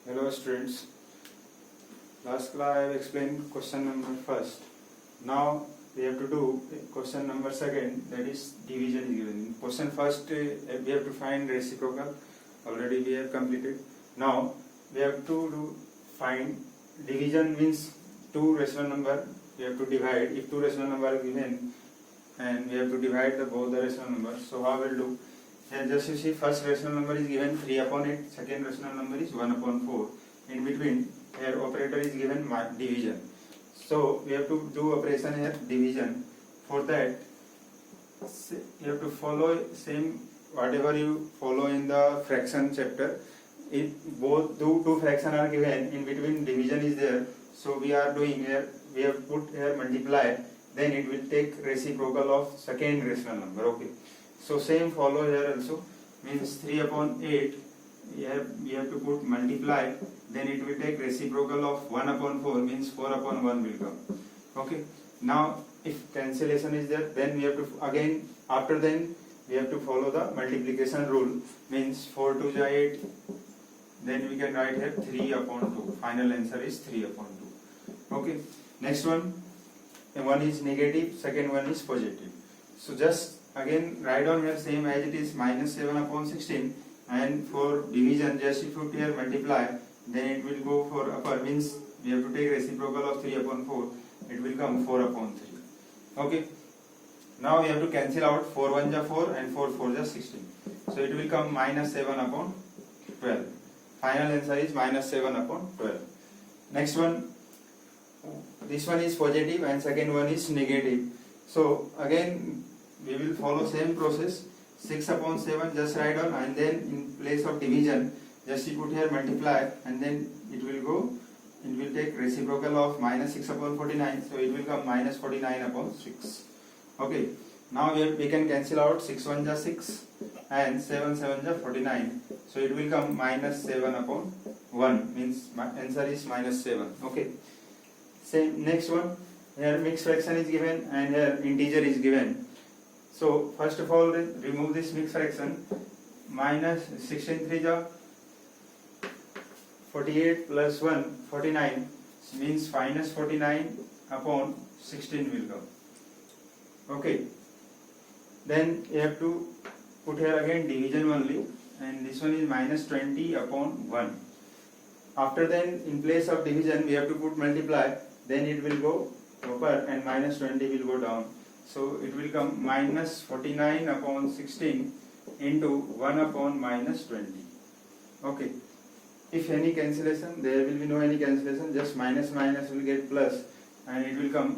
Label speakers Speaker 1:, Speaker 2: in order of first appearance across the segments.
Speaker 1: Hello students. Last class I have explained question number first. Now we have to do question number second, that is division is given. Question first we have to find reciprocal. Already we have completed. Now we have to find division, means two rational number we have to divide. If two rational number are given and we have to divide both the rational numbers. So how we will do? Here just you see, first rational number is given 3/8, second rational number is 1/4. In between here operator is given division. So we have to do operation here division. For that you have to follow same whatever you follow in the fraction chapter. If both two fraction are given, in between division is there. So we are doing here, we have put here multiply, then it will take reciprocal of second rational number. Okay. So same follow here also, means 3/8 we have to put multiply, then it will take reciprocal of 1/4, means 4/1 will come. Okay. Now if cancellation is there, then we have to again, after then we have to follow the multiplication rule, means 4 2 is 8, then we can write here 3/2. Final answer is 3/2. Okay. Next one is negative, second one is positive. So just again write down here same as it is, -7/16, and for division just if you here multiply, then it will go for upper, means we have to take reciprocal of 3/4, it will come 4/3. Okay. Now we have to cancel out 4 1 is 4 and 4 4 is 16. So it will come -7/12. Final answer is -7/12. Next one, this one is positive and second one is negative. So again we will follow same process. 6/7 just write down, and then in place of division just you put here multiply, and then it will take reciprocal of -6/49, so it will come -49/6. Okay. Now we can cancel out 6 1 is 6 and 7 7 is 49, so it will come -7/1, means my answer is -7. Okay. Same next one, here mixed fraction is given and here integer is given. So first of all remove this mixed fraction. -16 3 is 48 plus 1 49, means -49/16 will come. Okay. Then you have to put here again division only, and this one is -20/1. After then in place of division we have to put multiply, then it will go upper and -20 will go down. So it will come -49/16 into 1/20. Okay. If any cancellation, there will be no any cancellation, just minus will get plus, and it will come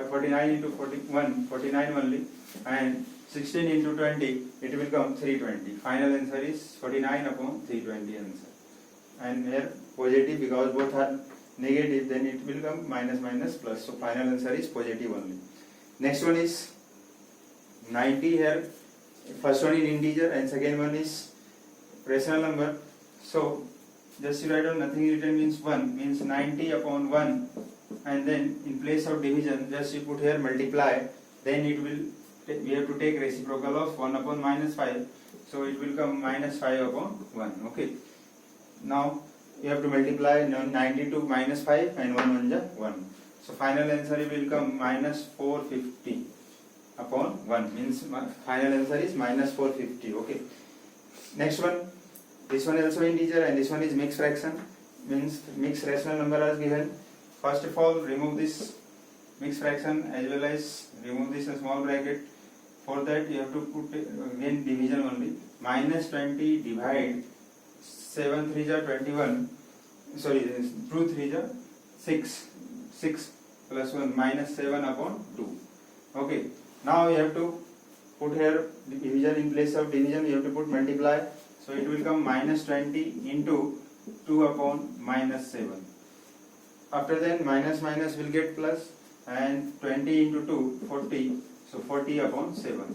Speaker 1: 49 into 41, 49 only, and 16 into 20, it will come 320. Final answer is 49/320 answer. And here positive, because both are negative, then it will come minus plus. So final answer is positive only. Next one is 90 here. First one is integer and second one is rational number. So just you write down nothing written means 1, means 90/1, and then in place of division just you put here multiply, then it will we have to take reciprocal of 1/-5, so it will come -5/1. Okay. Now you have to multiply 90 to -5 and 1 1 is 1. So final answer will come -450/1, means final answer is -450. Okay. Next one, this one is also integer and this one is mixed fraction, means mixed rational number is given. First of all remove this mixed fraction as well as remove this small bracket. For that you have to put again division only. -20 divide 7 3 is 21, sorry 2 3 is 6, 6 plus 1 -7/2. Okay. Now you have to put here division, in place of division you have to put multiply, so it will come -20 into 2/-7. After then minus will get plus, and 20 into 2 40, so 40/7.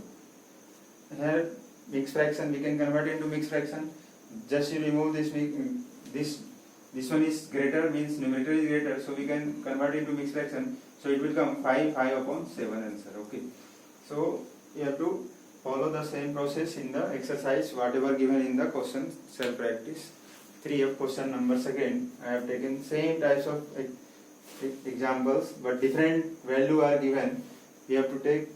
Speaker 1: Here mixed fraction we can convert into mixed fraction. Just you remove this one is greater, means numerator is greater, so we can convert into mixed fraction, so it will come 5/7 answer. Okay. So you have to follow the same process in the exercise whatever given in the question, self practice. 3 of question numbers again. I have taken same types of examples, but different value are given. We have to take,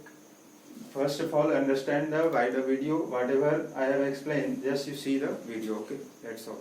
Speaker 1: first of all, understand the video, whatever I have explained, just you see the video, okay, that's all.